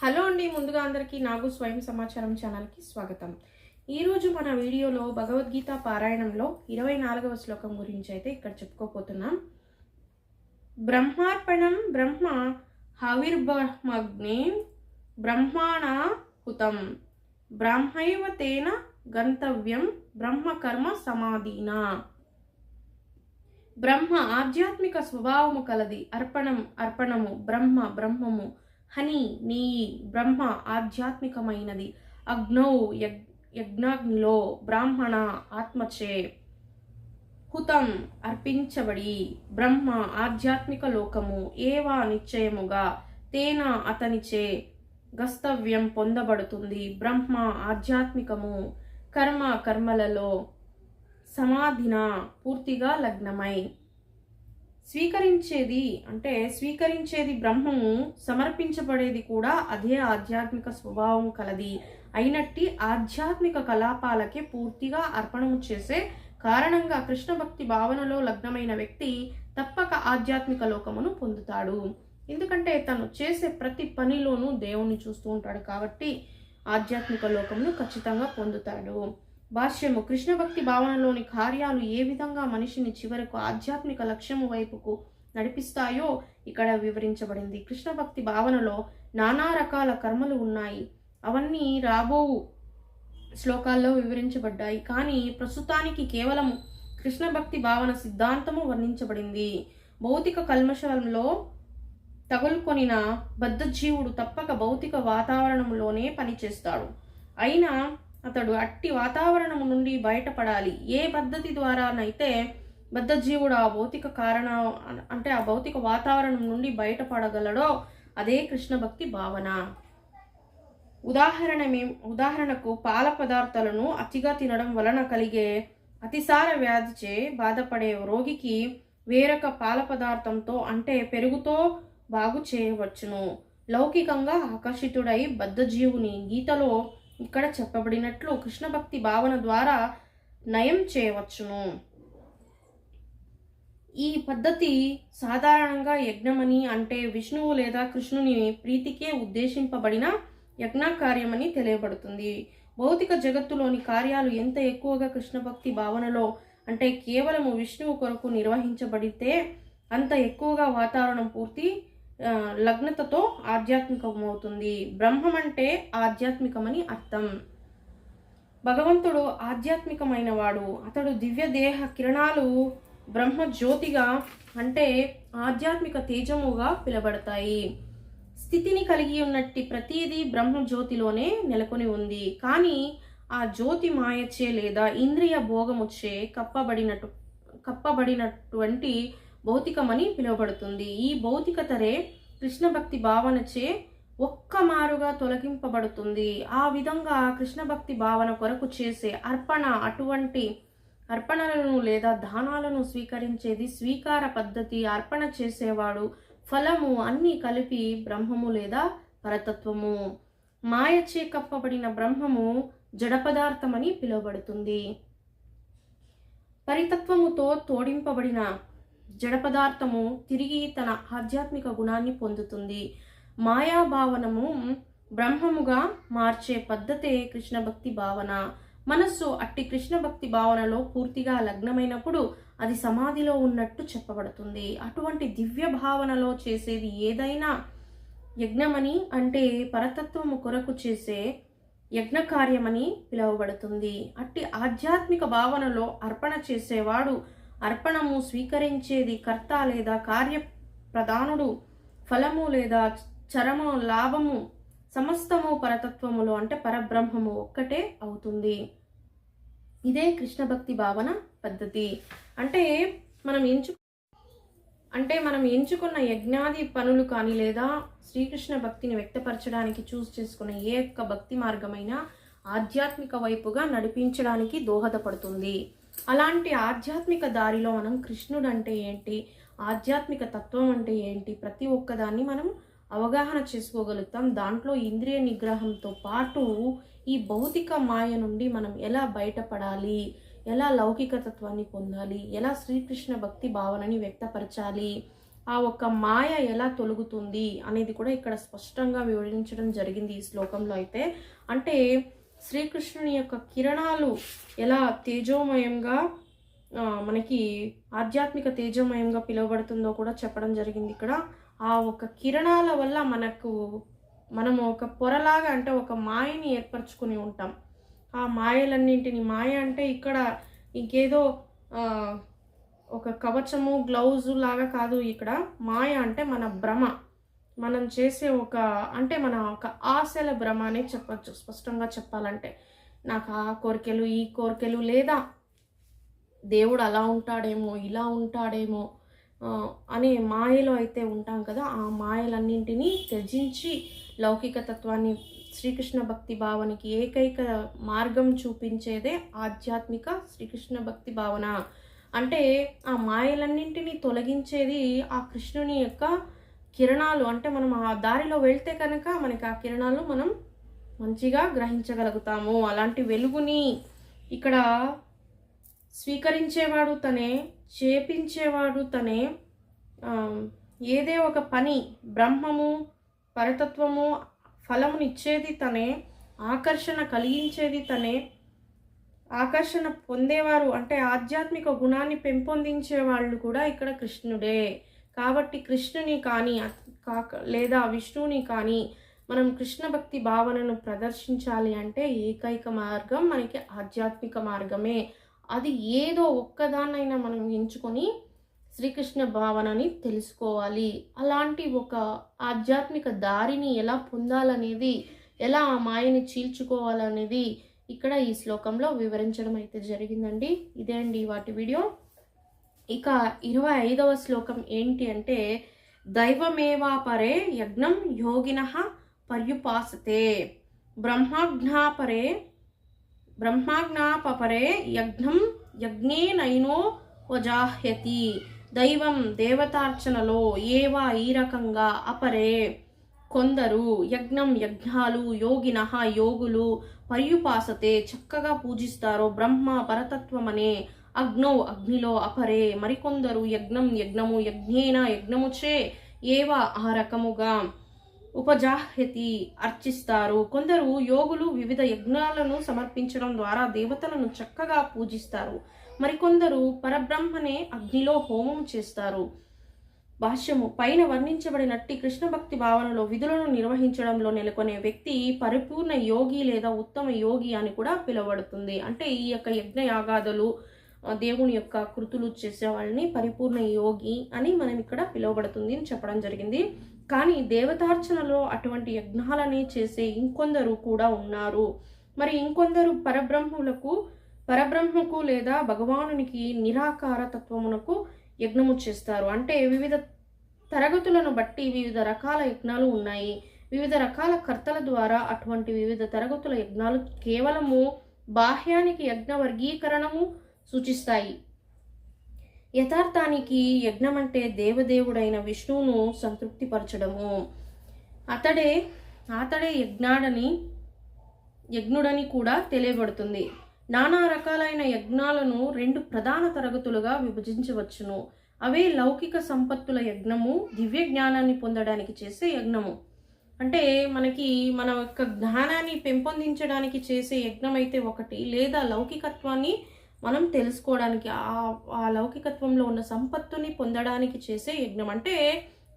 Hello అండి, ముందుగా అందరికీ నాగు స్వయం సమాచారం ఛానల్కి స్వాగతం. ఈరోజు మన వీడియోలో భగవద్గీత పారాయణంలో 24వ శ్లోకం గురించి అయితే ఇక్కడ చెప్పుకోపోతున్నాం. బ్రహ్మార్పణం బ్రహ్మ హవిర్బ్రహ్మగ్నే బ్రహ్మాణ హుతం బ్రహ్మైవ తేన గంతవ్యం బ్రహ్మకర్మ సమాధీనా. బ్రహ్మ ఆధ్యాత్మిక స్వభావము కలది. అర్పణము బ్రహ్మము. హని నెయ్యి బ్రహ్మ ఆధ్యాత్మికమైనది. అగ్నౌ యజ్ఞాగ్నిలో బ్రాహ్మణ ఆత్మచే. హుతం అర్పించబడి బ్రహ్మ ఆధ్యాత్మిక లోకము. ఏవా నిశ్చయముగా తేన అతనిచే గస్తవ్యం పొందబడుతుంది. బ్రహ్మ ఆధ్యాత్మికము. కర్మలలో సమాధిన పూర్తిగా లగ్నమై. స్వీకరించేది బ్రహ్మము, సమర్పించబడేది కూడా అదే ఆధ్యాత్మిక స్వభావం కలది అయినట్టి ఆధ్యాత్మిక కలాపాలకే పూర్తిగా అర్పణము చేసే కారణంగా కృష్ణ భక్తి భావనలో లగ్నమైన వ్యక్తి తప్పక ఆధ్యాత్మిక లోకమును పొందుతాడు. ఎందుకంటే తను చేసే ప్రతి పనిలోనూ దేవుణ్ణి చూస్తూ ఉంటాడు కాబట్టి ఆధ్యాత్మిక లోకమును ఖచ్చితంగా పొందుతాడు. భాష్యము. కృష్ణ భక్తి భావనలోని కార్యాలు ఏ విధంగా మనిషిని చివరకు ఆధ్యాత్మిక లక్ష్యము వైపుకు నడిపిస్తాయో ఇక్కడ వివరించబడింది. కృష్ణ భక్తి భావనలో నానా రకాల కర్మలు ఉన్నాయి. అవన్నీ రాబోవు శ్లోకాల్లో వివరించబడ్డాయి. కానీ ప్రస్తుతానికి కేవలం కృష్ణ భక్తి భావన సిద్ధాంతము వర్ణించబడింది. భౌతిక కల్మషంలో తగులుకొనిన బద్ధజీవుడు తప్పక భౌతిక వాతావరణంలోనే పనిచేస్తాడు. అయినా అతడు అట్టి వాతావరణం నుండి బయటపడాలి. ఏ పద్ధతి ద్వారానైతే బద్ధజీవుడు ఆ భౌతిక వాతావరణం నుండి బయటపడగలడో అదే కృష్ణ భక్తి భావన. ఉదాహరణకు పాల పదార్థాలను అతిగా తినడం వలన కలిగే అతిసార వ్యాధిచే బాధపడే రోగికి వేరొక పాల పదార్థంతో అంటే పెరుగుతో బాగు చేయవచ్చును. లౌకికంగా ఆకర్షితుడై బద్ధజీవుని గీతలో ఇక్కడ చెప్పబడినట్లు కృష్ణ భక్తి భావన ద్వారా నయం చేయవచ్చును. ఈ పద్ధతి సాధారణంగా యజ్ఞమని అంటే విష్ణువు లేదా కృష్ణుని ప్రీతికే ఉద్దేశింపబడిన యజ్ఞ కార్యమని తెలియబడుతుంది. భౌతిక జగత్తులోని కార్యాలు ఎంత ఎక్కువగా కృష్ణ భక్తి భావనలో అంటే కేవలము విష్ణువు కొరకు నిర్వహించబడితే అంత ఎక్కువగా వాతావరణం పూర్తి లగ్నతతో ఆధ్యాత్మికమవుతుంది. బ్రహ్మం అంటే ఆధ్యాత్మికమని అర్థం. భగవంతుడు ఆధ్యాత్మికమైన వాడు. అతడు దివ్య దేహ కిరణాలు బ్రహ్మ జ్యోతిగా అంటే ఆధ్యాత్మిక తేజముగా పిలబడతాయి. స్థితిని కలిగి ఉన్నట్టి ప్రతిదీ బ్రహ్మ జ్యోతిలోనే నెలకొని ఉంది. కానీ ఆ జ్యోతి మాయచే లేదా ఇంద్రియ భోగముచ్చే కప్పబడినటువంటి భౌతికమని పిలువబడుతుంది. ఈ భౌతికతరే కృష్ణ భక్తి భావనచే ఒక్క మారుగా తొలగింపబడుతుంది. ఆ విధంగా కృష్ణ భక్తి భావన కొరకు చేసే అటువంటి అర్పణలను లేదా దానాలను స్వీకరించేది స్వీకార పద్ధతి. అర్పణ చేసేవాడు ఫలము అన్నీ కలిపి బ్రహ్మము లేదా పరతత్వము. మాయచే కప్పబడిన బ్రహ్మము జడ పదార్థమని పిలువబడుతుంది. పరితత్వముతో తోడింపబడిన జడ పదార్థము తిరిగి తన ఆధ్యాత్మిక గుణాన్ని పొందుతుంది. మాయాభావనము బ్రహ్మముగా మార్చే పద్ధతే కృష్ణ భక్తి భావన. మనస్సు అట్టి కృష్ణ భక్తి భావనలో పూర్తిగా లగ్నమైనప్పుడు అది సమాధిలో ఉన్నట్టు చెప్పబడుతుంది. అటువంటి దివ్య భావనలో చేసేది ఏదైనా యజ్ఞమని అంటే పరతత్వము కొరకు చేసే యజ్ఞ కార్యమని పిలువబడుతుంది. అట్టి ఆధ్యాత్మిక భావనలో అర్పణ చేసేవాడు అర్పణము స్వీకరించేది కర్త లేదా కార్య ప్రధానుడు. ఫలము లేదా చరము లాభము సమస్తము పరతత్వములో అంటే పరబ్రహ్మము ఒక్కటే అవుతుంది. ఇదే కృష్ణ భక్తి భావన పద్ధతి. అంటే మనం ఎంచుకున్న యజ్ఞాది పనులు కానీ లేదా శ్రీకృష్ణ భక్తిని వ్యక్తపరచడానికి చేసుకున్న ఏ ఒక్క భక్తి మార్గమైనా ఆధ్యాత్మిక వైపుగా నడిపించడానికి దోహదపడుతుంది. అలాంటి ఆధ్యాత్మిక దారిలో మనం కృష్ణుడు అంటే ఏంటి, ఆధ్యాత్మిక తత్వం అంటే ఏంటి, ప్రతి ఒక్కదాన్ని మనం అవగాహన చేసుకోగలుగుతాం. దాంట్లో ఇంద్రియ నిగ్రహంతో పాటు ఈ భౌతిక మాయ నుండి మనం ఎలా బయటపడాలి, ఎలా లౌకిక తత్వాన్ని పొందాలి, ఎలా శ్రీకృష్ణ భక్తి భావనని వ్యక్తపరచాలి, ఆ ఒక్క మాయ ఎలా తొలగుతుంది అనేది కూడా ఇక్కడ స్పష్టంగా వివరించడం జరిగింది ఈ శ్లోకంలో అయితే. అంటే శ్రీకృష్ణుని యొక్క కిరణాలు ఎలా తేజోమయంగా మనకి ఆధ్యాత్మిక తేజోమయంగా పిలువబడుతుందో కూడా చెప్పడం జరిగింది ఇక్కడ. ఆ ఒక కిరణాల వల్ల మనము ఒక పొరలాగా, అంటే ఒక మాయని ఏర్పరచుకుని ఉంటాం. ఆ మాయలన్నింటినీ, మాయ అంటే ఇక్కడ ఇంకేదో ఒక కవచము గ్లౌజు లాగా కాదు. ఇక్కడ మాయ అంటే మన భ్రమ, మనం చేసే అంటే మన ఒక ఆశల భ్రమ అనే చెప్పచ్చు. స్పష్టంగా చెప్పాలంటే నాకు ఆ కోరికలు ఈ కోరికలు, లేదా దేవుడు అలా ఉంటాడేమో ఇలా ఉంటాడేమో అనే మాయలో అయితే ఉంటాం కదా. ఆ మాయలన్నింటినీ త్యజించి లౌకిక తత్వాన్ని, శ్రీకృష్ణ భక్తి భావనకి ఏకైక మార్గం చూపించేదే ఆధ్యాత్మిక శ్రీకృష్ణ భక్తి భావన. అంటే ఆ మాయలన్నింటినీ తొలగించేది ఆ కృష్ణుని యొక్క కిరణాలు. అంటే మనం ఆ దారిలో వెళ్తే కనుక మనకి ఆ కిరణాలు మనం మంచిగా గ్రహించగలుగుతాము. అలాంటి వెలుగుని ఇక్కడ స్వీకరించేవాడు తనే, చేపించేవాడు తనే, ఏదే ఒక పని బ్రహ్మము పరతత్వము ఫలమునిచ్చేది తనే, ఆకర్షణ కలిగించేది తనే, ఆకర్షణ పొందేవారు అంటే ఆధ్యాత్మిక గుణాన్ని పెంపొందించే వాళ్ళు కూడా ఇక్కడ కృష్ణుడే. కాబట్టి కృష్ణుని కానీ లేదా విష్ణువుని కానీ మనం కృష్ణ భక్తి భావనను ప్రదర్శించాలి అంటే ఏకైక మార్గం మనకి ఆధ్యాత్మిక మార్గమే. అది ఏదో ఒక్కదాన్నైనా మనం ఎంచుకొని శ్రీకృష్ణ భావనని తెలుసుకోవాలి. అలాంటి ఒక ఆధ్యాత్మిక దారిని ఎలా పొందాలనేది, ఎలా ఆ మాయని చీల్చుకోవాలనేది ఇక్కడ ఈ శ్లోకంలో వివరించడం అయితే జరిగిందండి. ఇదే అండి వాటి వీడియో. ఇక 25వ శ్లోకం ఏంటి అంటే, దైవమేవాపరే యజ్ఞం యోగినః పర్యుపాసతే బ్రహ్మాజ్ఞాపరే యజ్ఞం యజ్ఞేనైనో వజాహ్యతి. దైవం దేవతార్చనలో ఏవా ఈ రకంగా అపరే కొందరు, యజ్ఞం యజ్ఞాలు, యోగినః యోగులు, పర్యుపాసతే చక్కగా పూజిస్తారో, బ్రహ్మ పరతత్వమనే, అగ్నౌ అగ్నిలో, అపరే మరికొందరు, యజ్ఞం యజ్ఞము, యజ్ఞేన యజ్ఞముచే, ఏవా ఆ రకముగా, ఉపజాహ్యతి అర్చిస్తారు. కొందరు యోగులు వివిధ యజ్ఞాలను సమర్పించడం ద్వారా దేవతలను చక్కగా పూజిస్తారు. మరికొందరు పరబ్రహ్మనే అగ్నిలో హోమం చేస్తారు. భాష్యము: పైన వర్ణించబడినట్టి కృష్ణ భక్తి భావనలో విధులను నిర్వహించడంలో నెలకొనే వ్యక్తి పరిపూర్ణ యోగి లేదా ఉత్తమ యోగి అని కూడా పిలువబడుతుంది. అంటే ఈ యొక్క యజ్ఞ యాగాదులు, దేవుని యొక్క కృతులు చేసే వాళ్ళని పరిపూర్ణ యోగి అని మనం ఇక్కడ పిలువబడుతుంది అని చెప్పడం జరిగింది. కానీ దేవతార్చనలో అటువంటి యజ్ఞాలని చేసే ఇంకొందరు కూడా ఉన్నారు. మరి ఇంకొందరు పరబ్రహ్మకు లేదా భగవానునికి నిరాకార తత్వమునకు యజ్ఞము చేస్తారు. అంటే వివిధ తరగతులను బట్టి వివిధ రకాల యజ్ఞాలు ఉన్నాయి. వివిధ రకాల కర్తల ద్వారా అటువంటి వివిధ తరగతుల యజ్ఞాలు కేవలము బాహ్యానికి యజ్ఞ వర్గీకరణము సూచిస్తాయి. యథార్థానికి యజ్ఞం అంటే దేవదేవుడైన విష్ణువును సంతృప్తిపరచడము. అతడే యజ్ఞుడని కూడా తెలియబడుతుంది. నానా రకాలైన యజ్ఞాలను 2 ప్రధాన తరగతులుగా విభజించవచ్చును. అవే లౌకిక సంపత్తుల యజ్ఞము, దివ్య జ్ఞానాన్ని పొందడానికి చేసే యజ్ఞము. అంటే మనకి మన యొక్క జ్ఞానాన్ని పెంపొందించడానికి చేసే యజ్ఞం అయితే ఒకటి, లేదా లౌకికత్వాన్ని మనం తెలుసుకోవడానికి, ఆ లౌకికత్వంలో ఉన్న సంపత్తుని పొందడానికి చేసే యజ్ఞం. అంటే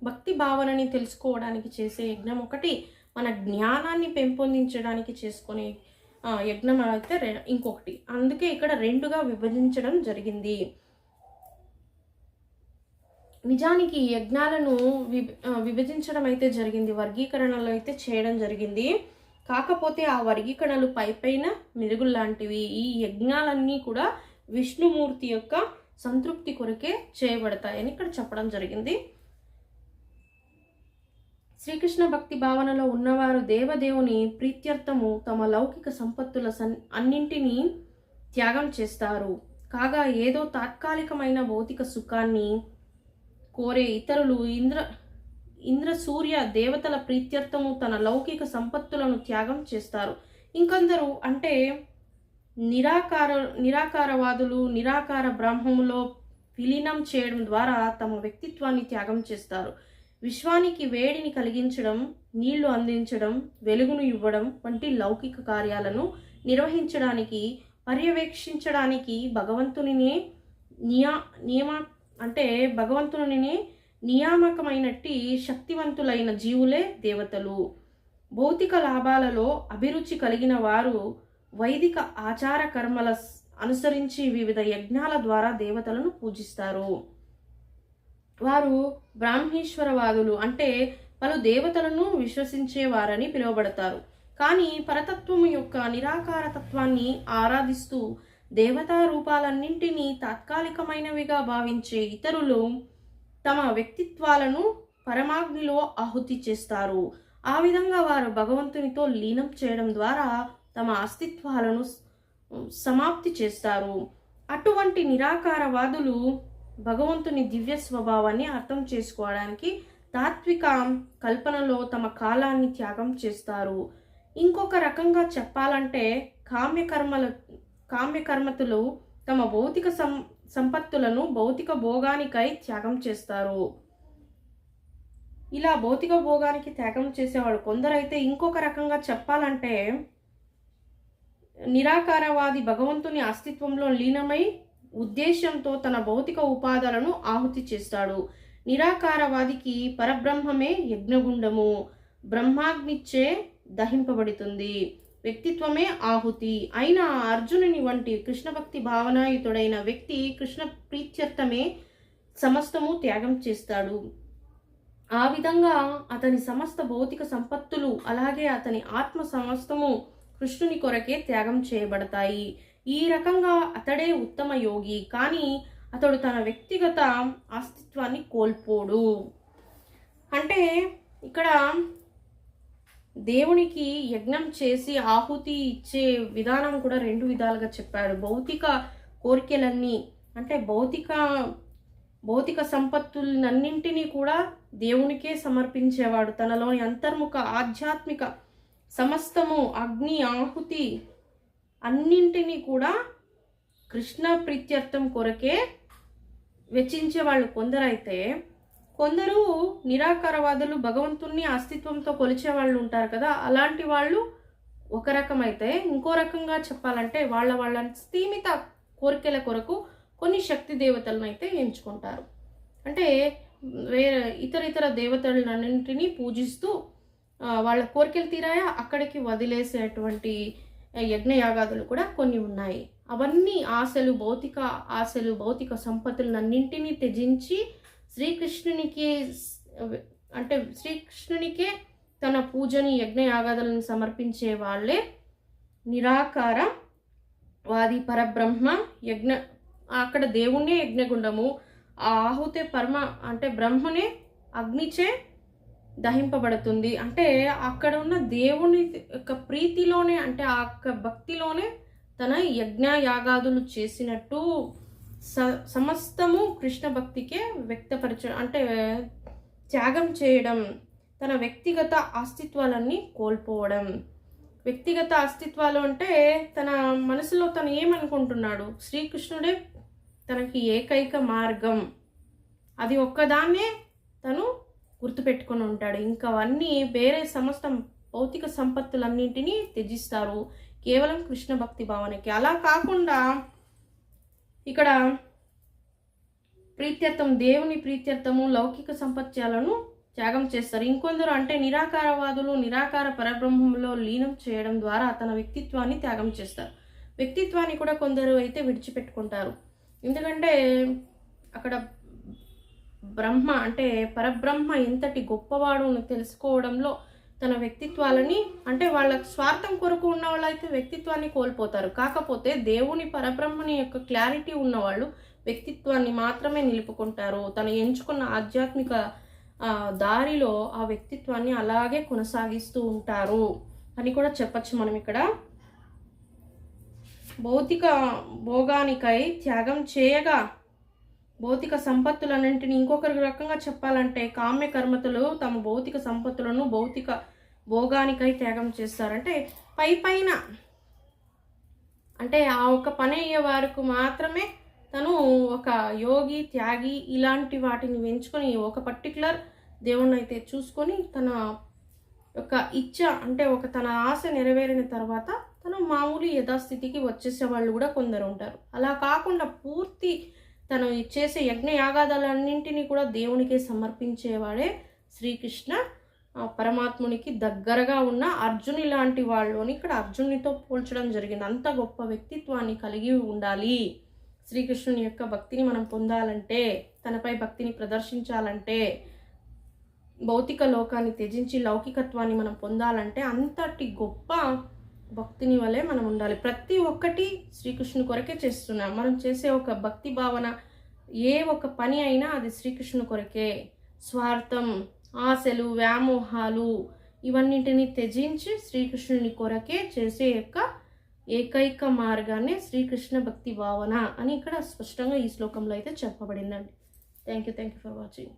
భక్తి భావనని తెలుసుకోవడానికి చేసే యజ్ఞం ఒకటి, మన జ్ఞానాన్ని పెంపొందించడానికి చేసుకునే యజ్ఞం అయితే ఇంకొకటి. అందుకే ఇక్కడ 2గా విభజించడం జరిగింది. నిజానికి యజ్ఞాలను విభజించడం అయితే జరిగింది, వర్గీకరణలో అయితే చేయడం జరిగింది. కాకపోతే ఆ వర్గీకరణలు పైన మెరుగుల్లాంటివి. ఈ యజ్ఞాలన్నీ కూడా విష్ణుమూర్తి యొక్క సంతృప్తి కొరకే చేయబడతాయని ఇక్కడ చెప్పడం జరిగింది. శ్రీకృష్ణ భక్తి భావనలో ఉన్నవారు దేవదేవుని ప్రీత్యర్థము తమ లౌకిక సంపత్తుల అన్నింటినీ త్యాగం చేస్తారు. కాగా ఏదో తాత్కాలికమైన భౌతిక సుఖాన్ని కోరే ఇతరులు ఇంద్ర సూర్య దేవతల ప్రీత్యర్థము తన లౌకిక సంపత్తులను త్యాగం చేస్తారు. ఇంకొందరు అంటే నిరాకారవాదులు నిరాకార బ్రహ్మములో విలీనం చేయడం ద్వారా తమ వ్యక్తిత్వాన్ని త్యాగం చేస్తారు. విశ్వానికి వేడిని కలిగించడం, నీళ్లు అందించడం, వెలుగును ఇవ్వడం వంటి లౌకిక కార్యాలను నిర్వహించడానికి, పర్యవేక్షించడానికి భగవంతునినే నియామకమైనట్టి శక్తివంతులైన జీవులే దేవతలు. భౌతిక లాభాలలో అభిరుచి కలిగిన వారు వైదిక ఆచార కర్మల అనుసరించి వివిధ యజ్ఞాల ద్వారా దేవతలను పూజిస్తారు. వారు బ్రాహ్మీశ్వరవాదులు, అంటే పలు దేవతలను విశ్వసించేవారని పిలువబడతారు. కానీ పరతత్వము యొక్క నిరాకార తత్వాన్ని ఆరాధిస్తూ దేవతా రూపాలన్నింటినీ తాత్కాలికమైనవిగా భావించే ఇతరులు తమ వ్యక్తిత్వాలను పరమాగ్నిలో ఆహుతి చేస్తారు. ఆ విధంగా వారు భగవంతునితో లీనం చేయడం ద్వారా తమ అస్తిత్వాలను సమాప్తి చేస్తారు. అటువంటి నిరాకారవాదులు భగవంతుని దివ్య స్వభావాన్ని అర్థం చేసుకోవడానికి తాత్విక కల్పనలో తమ కాలాన్ని త్యాగం చేస్తారు. ఇంకొక రకంగా చెప్పాలంటే కామ్యకర్మతులు తమ భౌతిక సంపత్తులను భౌతిక భోగానికై త్యాగం చేస్తారు. ఇలా భౌతిక భోగానికి త్యాగం చేసేవాడు కొందరైతే ఇంకొక రకంగా చెప్పాలంటే నిరాకారవాది భగవంతుని అస్తిత్వంలో లీనమై ఉద్దేశంతో తన భౌతిక ఉపాధులను ఆహుతి చేస్తాడు. నిరాకారవాదికి పరబ్రహ్మమే యజ్ఞగుండము, బ్రహ్మాగ్నిచ్చే దహింపబడుతుంది, వ్యక్తిత్వమే ఆహుతి. అయినా అర్జునుని వంటి కృష్ణ భక్తి భావనాయుతుడైన వ్యక్తి కృష్ణ ప్రీత్యర్థమే సమస్తము త్యాగం చేస్తాడు. ఆ విధంగా అతని సమస్త భౌతిక సంపత్తులు అలాగే అతని ఆత్మ సమస్తము కృష్ణుని కొరకే త్యాగం చేయబడతాయి. ఈ రకంగా అతడే ఉత్తమ యోగి. కానీ అతడు తన వ్యక్తిగత అస్తిత్వాన్ని కోల్పోడు. అంటే ఇక్కడ దేవునికి యజ్ఞం చేసి ఆహుతి ఇచ్చే విధానం కూడా రెండు విధాలుగా చెప్పాడు. భౌతిక కోరికలన్నీ అంటే భౌతిక సంపత్తులన్నింటినీ కూడా దేవునికే సమర్పించేవాడు. తనలోని అంతర్ముఖ ఆధ్యాత్మిక సమస్తము అగ్ని ఆహుతి అన్నింటినీ కూడా కృష్ణ ప్రీత్యర్థం కొరకే వెచ్చించే వాళ్ళు కొందరైతే, కొందరు నిరాకారవాదులు భగవంతుణ్ణి అస్తిత్వంతో కొలిచే వాళ్ళు ఉంటారు కదా, అలాంటి వాళ్ళు ఒక రకమైతే, ఇంకో రకంగా చెప్పాలంటే వాళ్ళ స్థీమిత కోరికల కొరకు కొన్ని శక్తి దేవతలను అయితే ఎంచుకుంటారు. అంటే వేరే ఇతర దేవతలన్నింటినీ పూజిస్తూ వాళ్ళ కోరికలు తీరాయా అక్కడికి వదిలేసేటువంటి యజ్ఞయాగాదులు కూడా కొన్ని ఉన్నాయి. అవన్నీ భౌతిక సంపత్తులన్నింటినీ త్యజించి శ్రీకృష్ణునికే తన పూజని యజ్ఞయాగాదులను సమర్పించే వాళ్ళే నిరాకార వాది పరబ్రహ్మ యజ్ఞ. అక్కడ దేవుణ్ణే యజ్ఞగుండము, ఆ ఆహుతే బ్రహ్మనే అగ్నిచే దహింపబడుతుంది. అంటే అక్కడ ఉన్న దేవుని యొక్క ప్రీతిలోనే, అంటే ఆ యొక్క భక్తిలోనే తన యజ్ఞయాగాదులు చేసినట్టు సమస్తము కృష్ణ భక్తికే త్యాగం చేయడం, తన వ్యక్తిగత అస్తిత్వాలన్నీ కోల్పోవడం. వ్యక్తిగత అస్తిత్వాలు అంటే తన మనసులో తను ఏమనుకుంటున్నాడు, శ్రీకృష్ణుడే తనకి ఏకైక మార్గం, అది ఒక్కదాన్నే తను గుర్తుపెట్టుకొని ఉంటాడు. ఇంకా అవన్నీ వేరే సమస్త భౌతిక సంపత్తులన్నింటినీ త్యజిస్తారు కేవలం కృష్ణ భక్తి భావనకి. అలా కాకుండా ఇక్కడ దేవుని ప్రీత్యర్థము లౌకిక సంపత్యాలను త్యాగం చేస్తారు. ఇంకొందరు అంటే నిరాకారవాదులు నిరాకార పరబ్రహ్మంలో లీనం చేయడం ద్వారా తన వ్యక్తిత్వాన్ని త్యాగం చేస్తారు. వ్యక్తిత్వాన్ని కూడా కొందరు అయితే విడిచిపెట్టుకుంటారు. ఎందుకంటే అక్కడ బ్రహ్మ అంటే పరబ్రహ్మ ఎంతటి గొప్పవాడు తెలుసుకోవడంలో తన వ్యక్తిత్వాలని, అంటే వాళ్ళ స్వార్థం కొరకు ఉన్న వాళ్ళైతే వ్యక్తిత్వాన్ని కోల్పోతారు. కాకపోతే దేవుని పరబ్రహ్మని యొక్క క్లారిటీ ఉన్నవాళ్ళు వ్యక్తిత్వాన్ని మాత్రమే నిలుపుకుంటారు. తను ఎంచుకున్న ఆధ్యాత్మిక దారిలో ఆ వ్యక్తిత్వాన్ని అలాగే కొనసాగిస్తూ ఉంటారు అని కూడా చెప్పచ్చు మనం. ఇక్కడ భౌతిక భోగానికై త్యాగం చేయగా భౌతిక సంపత్తులన్నింటినీ ఇంకొకరి రకంగా చెప్పాలంటే కామ్య కర్మతులు తమ భౌతిక సంపత్తులను భౌతిక భోగానికై త్యాగం చేస్తారంటే పైన అంటే ఆ ఒక్క పని అయ్యే వారికి మాత్రమే తను ఒక యోగి, త్యాగి ఇలాంటి వాటిని ఎంచుకొని ఒక పర్టికులర్ దేవుణ్ణి అయితే చూసుకొని తన యొక్క ఇచ్చ అంటే తన ఆశ నెరవేరిన తర్వాత తను మామూలు యథాస్థితికి వచ్చేసే వాళ్ళు కూడా కొందరు ఉంటారు. అలా కాకుండా పూర్తి తను చేసే యజ్ఞ యాగాదాలన్నింటినీ కూడా దేవునికి సమర్పించేవాడే శ్రీకృష్ణ పరమాత్మునికి దగ్గరగా ఉన్న అర్జుని లాంటి వాళ్ళు అని ఇక్కడ అర్జునునితో పోల్చడం జరిగింది. అంత గొప్ప వ్యక్తిత్వాన్ని కలిగి ఉండాలి. శ్రీకృష్ణుని యొక్క భక్తిని మనం పొందాలంటే, తనపై భక్తిని ప్రదర్శించాలంటే, భౌతిక లోకాన్ని త్యజించి లౌకికత్వాన్ని మనం పొందాలంటే అంతటి గొప్ప భక్తిని వలె మనం ఉండాలి. ప్రతి ఒక్కటి శ్రీకృష్ణుని కొరకే చేస్తున్నాం. మనం చేసే ఒక భక్తి భావన ఏ ఒక పని అయినా అది శ్రీకృష్ణుని కొరకే. స్వార్థం, ఆశలు, వ్యామోహాలు ఇవన్నింటినీ త్యజించి శ్రీకృష్ణుని కొరకే చేసే యొక్క ఏకైక మార్గాన్ని శ్రీకృష్ణ భక్తి భావన అని ఇక్కడ స్పష్టంగా ఈ శ్లోకంలో అయితే చెప్పబడిందండి. Thank you for watching.